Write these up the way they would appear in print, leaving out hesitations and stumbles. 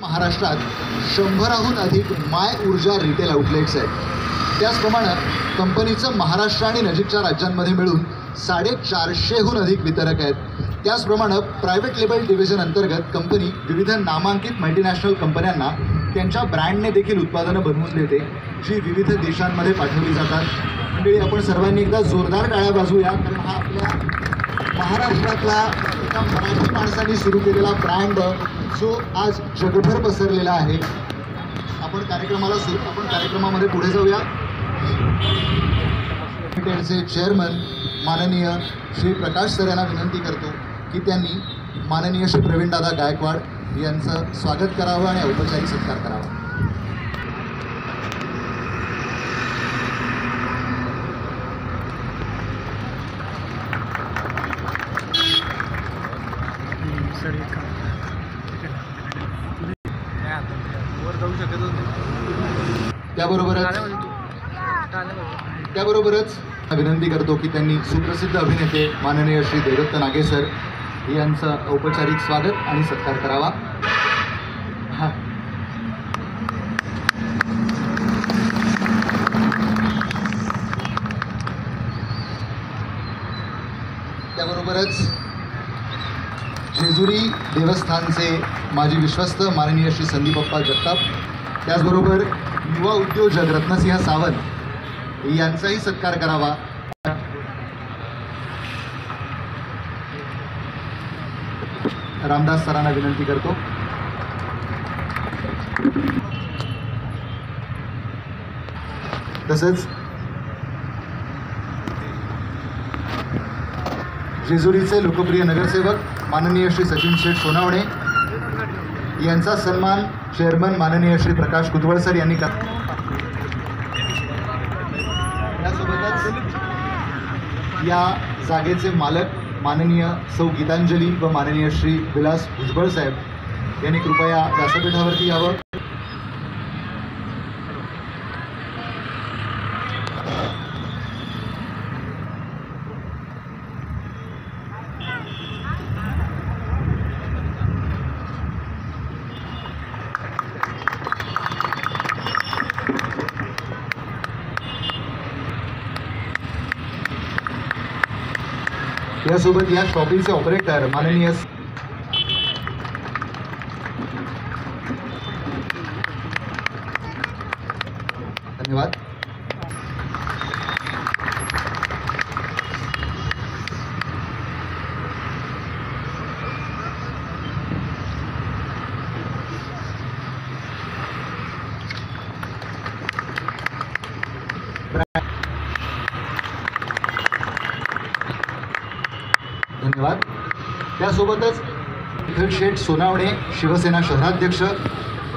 महाराष्ट्रात 100हून अधिक माय ऊर्जा रिटेल आउटलेट्स आहेत। त्याचप्रमाणे कंपनीचं महाराष्ट्र आणि नजीकच्या राज्यांमध्ये मिळून 450हून अधिक वितरक आहेत। त्याचप्रमाणे प्रायव्हेट लेबल डिव्हिजन अंतर्गत कंपनी विविध नामांकित मल्टीनॅशनल कंपन्यांना त्यांच्या ब्रँडने देखील उत्पादनं बनवून देते, जी विविध देशांमध्ये पाठवली जातात। मंडळी, आपण सर्वांनी एकदा जोरदार टाळ्या वाजवूया, कारण हा आपल्या महाराष्ट्रातला एका मराठी माणसाने सुरू केलेला ब्रँड जो आज जगभर पसरलेला आहे। आपण कार्यक्रमामध्ये पुढे जाऊया। लिमिटेडचे चेअरमन माननीय श्री प्रकाश सर यांना विनंती करतो की त्यांनी माननीय श्री प्रवीणदादा गायकवाड यांचं स्वागत करावं आणि औपचारिक सत्कार करावा। त्याबरोबरच विनंती करतो की त्यांनी सुप्रसिद्ध अभिनेते माननीय श्री देवदत्त नागे सर यांचं औपचारिक स्वागत आणि सत्कार करावा। त्याबरोबरच जेजुरी देवस्थानचे माजी विश्वस्त माननीय श्री संदीपप्पा जगताप, त्याचबरोबर युवा उद्योजक रत्नसिंह सावंत यांचाही सत्कार करावा। रामदास सरांना विनंती करतो। तसेच जेजुरीचे लोकप्रिय नगरसेवक माननीय श्री सचिन शेठ सोनावणे यांचा सन्मान चेअरमन माननीय श्री प्रकाश कुतवळ सर यांनी केला। यासोबतच या जागेचे मालक माननीय सौ गीतांजली व माननीय श्री विलास भुजबळ साहेब यांनी कृपया व्यासपीठावरती यावं। यासोबत या शॉपिंगचे ऑपरेटर माननीय धन्यवाद। धन्यवाद। त्यासोबतच विठ्ठल शेठ सोनावणे शिवसेना शहराध्यक्ष,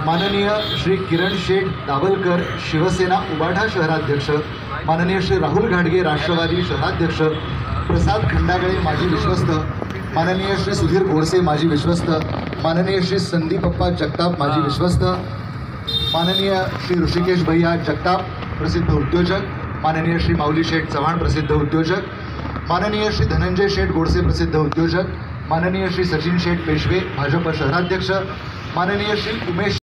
माननीय श्री किरण शेठ दाभलकर शिवसेना उबाठा शहराध्यक्ष, माननीय श्री राहुल घाटगे राष्ट्रवादी शहराध्यक्ष, प्रसाद खंडागळे माजी विश्वस्त, माननीय श्री सुधीर गोडसे माजी विश्वस्त, माननीय श्री संदीपप्पा जगताप माजी विश्वस्त, माननीय श्री ऋषिकेश भैया जगताप प्रसिद्ध उद्योजक, माननीय श्री माऊली शेठ चव्हाण प्रसिद्ध उद्योजक, माननीय श्री धनंजय शेठ गोडसे प्रसिद्ध उद्योजक, माननीय श्री सचिन शेठ पेशवे भाजप शहराध्यक्ष, माननीय श्री उमेश